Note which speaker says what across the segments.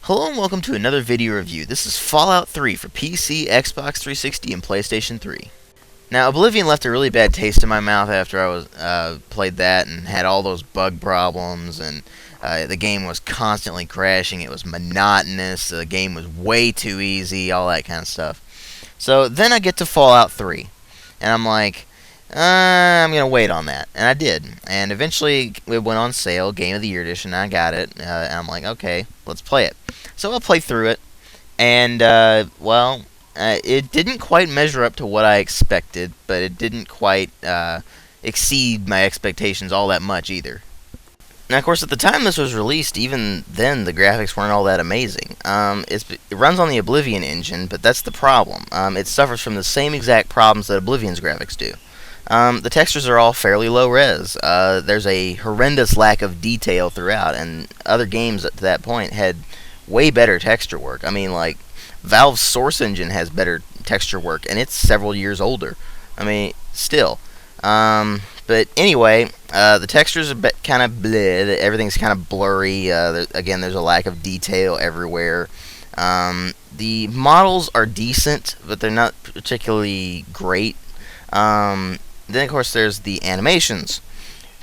Speaker 1: Hello and welcome to another video review. This is Fallout 3 for PC, Xbox 360, and PlayStation 3. Now, Oblivion left a really bad taste in my mouth after I played that and had all those bug problems, and the game was constantly crashing. It was monotonous. The game was way too easy, all that kind of stuff. So then I get to Fallout 3, and I'm like, I'm going to wait on that. And I did. And eventually it went on sale, Game of the Year edition, and I got it. And I'm like, okay, let's play it. So I'll play through it. And, it didn't quite measure up to what I expected, but it didn't quite exceed my expectations all that much either. Now, of course, at the time this was released, even then, the graphics weren't all that amazing. It runs on the Oblivion engine, but that's the problem. It suffers from the same exact problems that Oblivion's graphics do. The textures are all fairly low res. There's a horrendous lack of detail throughout, and other games at that point had way better texture work. I mean, like, Valve's Source Engine has better texture work, and it's several years older. I mean, still. But anyway, the textures are kind of bleh. Everything's kind of blurry. Again, there's a lack of detail everywhere. The models are decent, but they're not particularly great. Then, of course, there's the animations.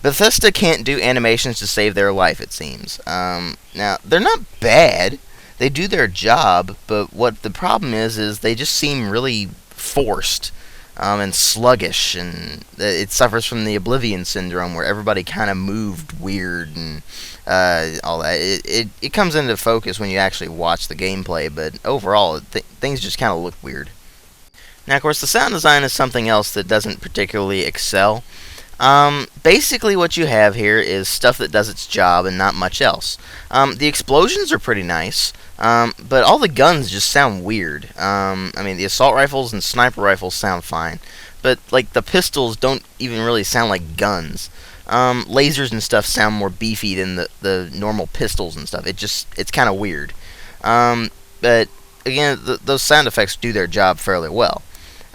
Speaker 1: Bethesda can't do animations to save their life, it seems. Now, they're not bad. They do their job, but what the problem is they just seem really forced and sluggish, and it suffers from the Oblivion syndrome, where everybody kind of moved weird and all that. It comes into focus when you actually watch the gameplay, but overall, things just kind of look weird. Now, of course, the sound design is something else that doesn't particularly excel. Basically what you have here is stuff that does its job and not much else. The explosions are pretty nice, but all the guns just sound weird. I mean, the assault rifles and sniper rifles sound fine, but, like, the pistols don't even really sound like guns. Lasers and stuff sound more beefy than the normal pistols and stuff. It's kind of weird. But, again, those sound effects do their job fairly well.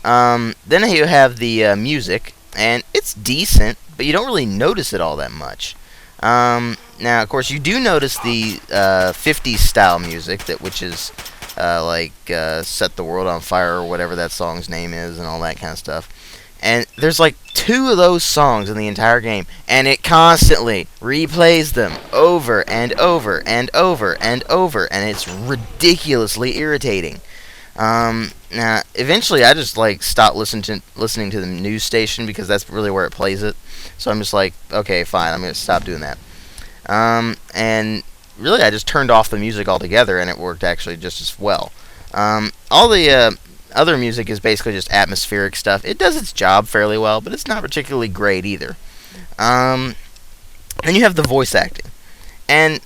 Speaker 1: Then you have the music, and it's decent, but you don't really notice it all that much. Now, of course, you do notice the 50s style music, which is Set the World on Fire, or whatever that song's name is, and all that kind of stuff. And there's like 2 of those songs in the entire game, and it constantly replays them over and over and over and over, and it's ridiculously irritating. Now, eventually I just, stopped listening to the news station, because that's really where it plays it. So I'm just like, okay, fine, I'm going to stop doing that. And really I just turned off the music altogether, and it worked actually just as well. All the other music is basically just atmospheric stuff. It does its job fairly well, but it's not particularly great either. Then you have the voice acting. And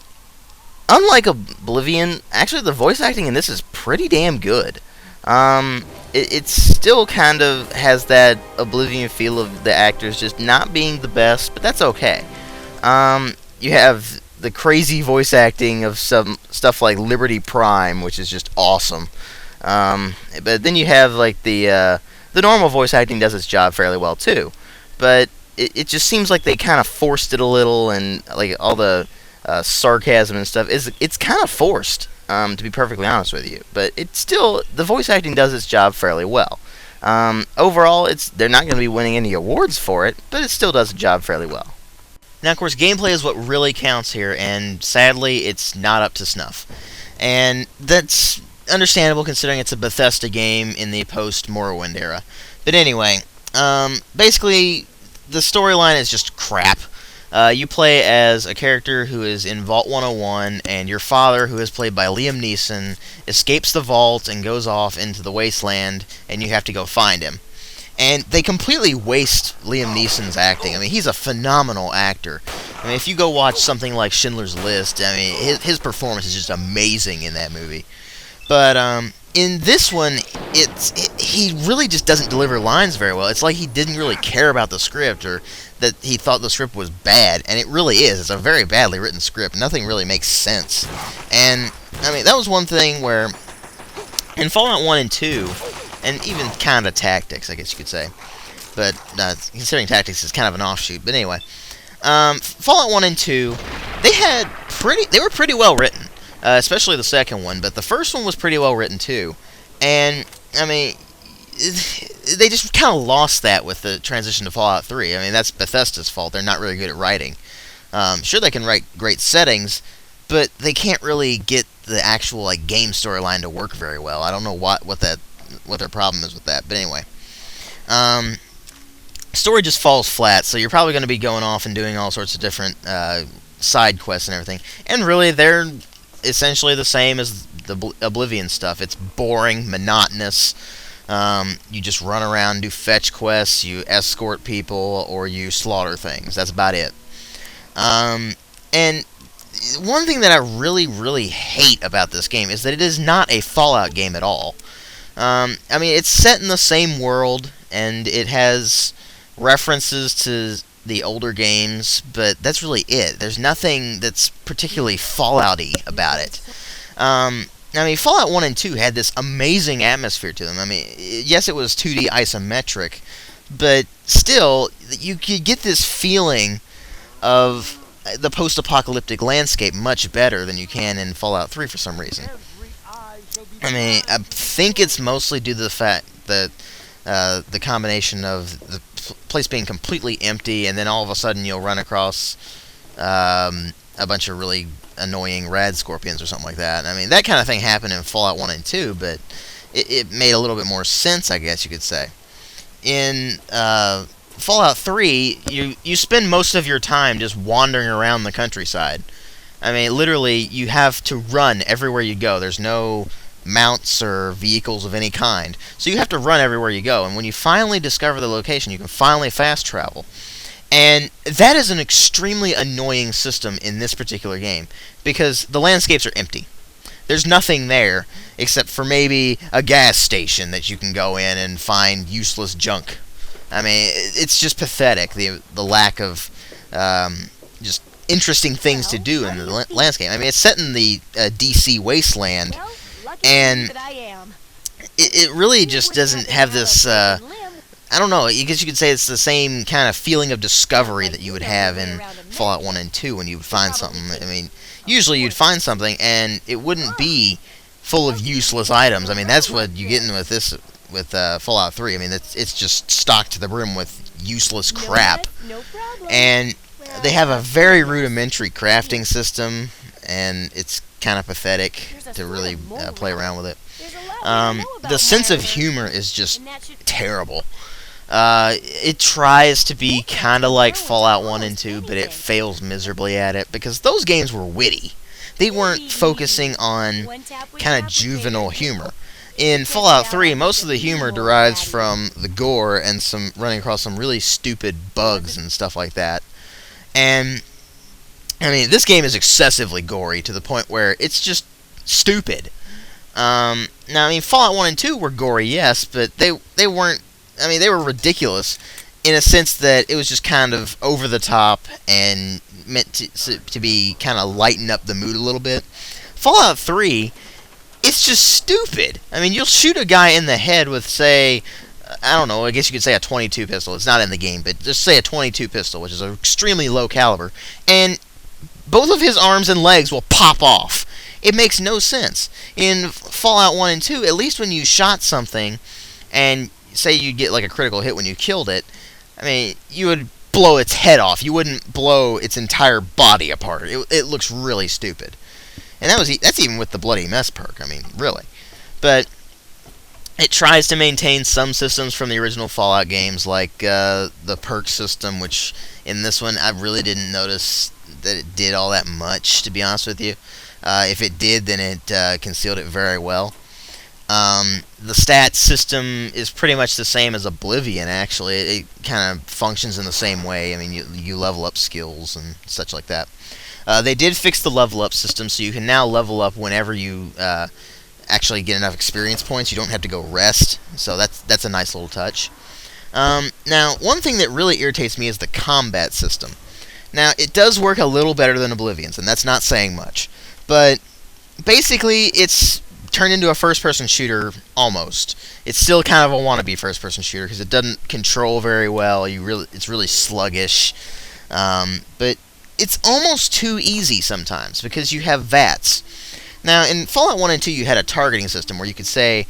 Speaker 1: unlike Oblivion, actually the voice acting in this is pretty damn good. It still kind of has that Oblivion feel of the actors just not being the best, but that's okay. You have the crazy voice acting of some stuff like Liberty Prime, which is just awesome. But then you have, the normal voice acting does its job fairly well too. But it just seems like they kind of forced it a little, and all the sarcasm and stuff it's kind of forced, to be perfectly honest with you. But the voice acting does its job fairly well. Overall, they're not going to be winning any awards for it, but it still does the job fairly well. Now, of course, gameplay is what really counts here, and sadly, it's not up to snuff. And that's understandable, considering it's a Bethesda game in the post-Morrowind era. But anyway, basically, the storyline is just crap. You play as a character who is in Vault 101, and your father, who is played by Liam Neeson, escapes the vault and goes off into the wasteland, and you have to go find him. And they completely waste Liam Neeson's acting. I mean, he's a phenomenal actor. I mean, if you go watch something like Schindler's List, I mean, his performance is just amazing in that movie. But in this one, he really just doesn't deliver lines very well. It's like he didn't really care about the script, or that he thought the script was bad, and it really is. It's a very badly written script. Nothing really makes sense. And, I mean, that was one thing where in Fallout 1 and 2, and even kind of Tactics, I guess you could say, but considering Tactics is kind of an offshoot, but anyway, Fallout 1 and 2, they were pretty well written. especially the second one, but the first one was pretty well written too. And, I mean, they just kind of lost that with the transition to Fallout 3. I mean, that's Bethesda's fault. They're not really good at writing. Sure, they can write great settings, but they can't really get the actual game storyline to work very well. I don't know what their problem is with that. But anyway, story just falls flat. So you're probably going to be going off and doing all sorts of different side quests and everything. And really, they're essentially the same as the Oblivion stuff. It's boring, monotonous. You just run around, do fetch quests, you escort people, or you slaughter things. That's about it. And one thing that I really, really hate about this game is that it is not a Fallout game at all. I mean, it's set in the same world, and it has references to the older games, but that's really it. There's nothing that's particularly Fallout-y about it. I mean, Fallout 1 and 2 had this amazing atmosphere to them. I mean, yes, it was 2D isometric, but still, you could get this feeling of the post-apocalyptic landscape much better than you can in Fallout 3 for some reason. I mean, I think it's mostly due to the fact that the combination of the place being completely empty, and then all of a sudden you'll run across a bunch of really annoying rad scorpions or something like that. I mean, that kind of thing happened in Fallout 1 and 2, but it made a little bit more sense, I guess you could say. In Fallout 3, you spend most of your time just wandering around the countryside. I mean, literally, you have to run everywhere you go. There's no mounts or vehicles of any kind. So you have to run everywhere you go. And when you finally discover the location, you can finally fast travel. And that is an extremely annoying system in this particular game, because the landscapes are empty. There's nothing there except for maybe a gas station that you can go in and find useless junk. I mean, it's just pathetic, the lack of just interesting things to do in the landscape. I mean, it's set in the DC wasteland, and it really just doesn't have this, I don't know, I guess you could say it's the same kind of feeling of discovery that you would have in Fallout 1 and 2 when you would find something. I mean, usually you'd find something, and it wouldn't be full of useless items. I mean, that's what you get in with this, with Fallout 3. I mean, it's just stocked to the brim with useless crap. And they have a very rudimentary crafting system, and it's kind of pathetic to really play around with it. The sense of humor is just terrible. It tries to be kind of like Fallout 1 and 2, but it fails miserably at it, because those games were witty. They weren't focusing on kind of juvenile humor. In Fallout 3, most of the humor derives from the gore and some running across some really stupid bugs and stuff like that. And, I mean, this game is excessively gory to the point where it's just stupid. Now, I mean, Fallout 1 and 2 were gory, yes, but they weren't, I mean, they were ridiculous in a sense that it was just kind of over the top and meant to be kind of lighten up the mood a little bit. Fallout 3, it's just stupid. I mean, you'll shoot a guy in the head with, say, I don't know, I guess you could say a .22 pistol. It's not in the game, but just say a .22 pistol, which is an extremely low caliber, and both of his arms and legs will pop off. It makes no sense. In Fallout 1 and 2, at least when you shot something, and say you get like a critical hit when you killed it, I mean, you would blow its head off. You wouldn't blow its entire body apart. It looks really stupid. And that's even with the Bloody Mess perk, I mean, really. But it tries to maintain some systems from the original Fallout games, like the perk system, which in this one I really didn't notice that it did all that much, to be honest with you. If it did, then it concealed it very well. The stat system is pretty much the same as Oblivion, actually. It kind of functions in the same way. I mean, you level up skills and such like that. They did fix the level up system, so you can now level up whenever you actually get enough experience points. You don't have to go rest, so that's a nice little touch. Now, one thing that really irritates me is the combat system. Now, it does work a little better than Oblivion's, and that's not saying much. But basically, it's turned into a first-person shooter, almost. It's still kind of a wannabe first-person shooter, because it doesn't control very well. It's really sluggish. But it's almost too easy sometimes, because you have VATS. Now, in Fallout 1 and 2, you had a targeting system where you could say,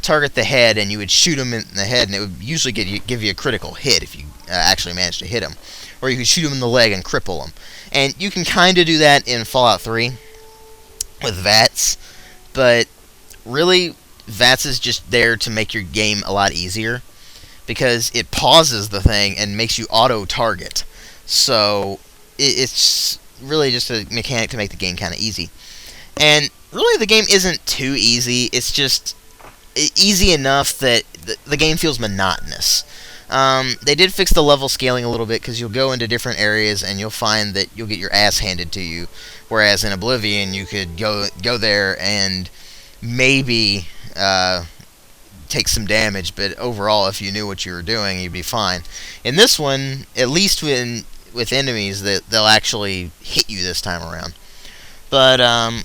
Speaker 1: target the head, and you would shoot him in the head, and it would usually give you a critical hit if you actually managed to hit him. Or you could shoot him in the leg and cripple him. And you can kind of do that in Fallout 3 with VATS, but really, VATS is just there to make your game a lot easier, because it pauses the thing and makes you auto-target. So, it's really just a mechanic to make the game kind of easy. And really, the game isn't too easy. It's just easy enough that the game feels monotonous. They did fix the level scaling a little bit, because you'll go into different areas and you'll find that you'll get your ass handed to you. Whereas in Oblivion, you could go there and maybe take some damage, but overall, if you knew what you were doing, you'd be fine. In this one, at least with enemies, that they'll actually hit you this time around. But I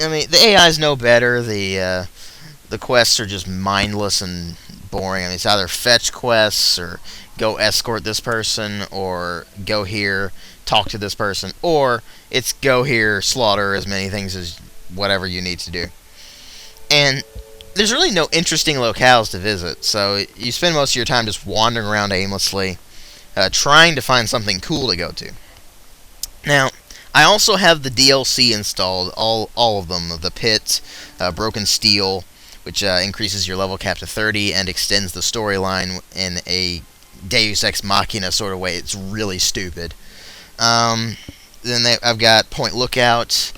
Speaker 1: mean, the AI is no better. The quests are just mindless and boring. I mean, it's either fetch quests, or go escort this person, or go here, talk to this person, or it's go here, slaughter as many things as whatever you need to do. And there's really no interesting locales to visit, so you spend most of your time just wandering around aimlessly, trying to find something cool to go to. Now, I also have the DLC installed, all of them, the Pit, Broken Steel, which increases your level cap to 30 and extends the storyline in a Deus Ex Machina sort of way. It's really stupid. Then I've got Point Lookout,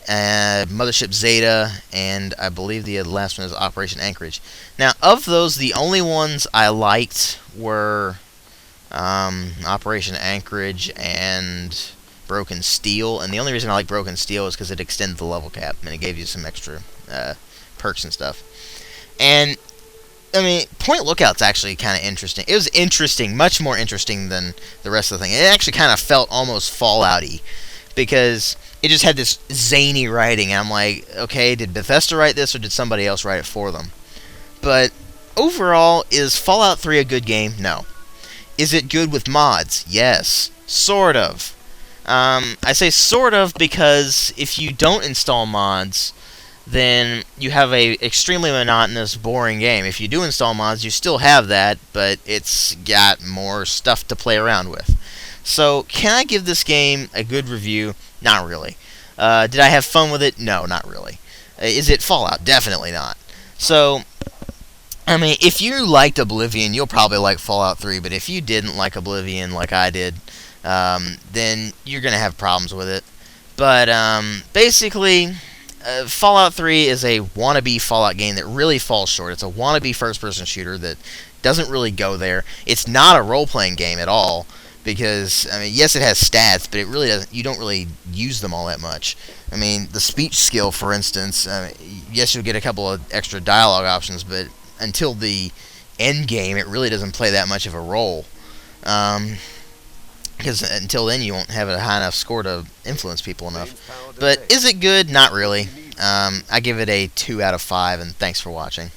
Speaker 1: Mothership Zeta, and I believe the last one is Operation Anchorage. Now, of those, the only ones I liked were Operation Anchorage and Broken Steel, and the only reason I like Broken Steel is because it extended the level cap, and it gave you some extra perks and stuff. And, I mean, Point Lookout's actually kind of interesting. It was interesting, much more interesting than the rest of the thing. It actually kind of felt almost Fallout-y, because it just had this zany writing. I'm like, okay, did Bethesda write this, or did somebody else write it for them? But, overall, is Fallout 3 a good game? No. Is it good with mods? Yes. Sort of. I say sort of because if you don't install mods, then you have a extremely monotonous, boring game. If you do install mods, you still have that, but it's got more stuff to play around with. So, can I give this game a good review? Not really. Did I have fun with it? No, not really. Is it Fallout? Definitely not. So, I mean, if you liked Oblivion, you'll probably like Fallout 3, but if you didn't like Oblivion like I did, then you're going to have problems with it. But basically, Fallout 3 is a wannabe Fallout game that really falls short. It's a wannabe first-person shooter that doesn't really go there. It's not a role-playing game at all, because, I mean, yes, it has stats, but it really doesn't. You don't really use them all that much. I mean, the speech skill, for instance, yes, you'll get a couple of extra dialogue options, but until the end game, it really doesn't play that much of a role. Because until then, you won't have a high enough score to influence people enough. But is it good? Not really. I give it a 2 out of 5, and thanks for watching.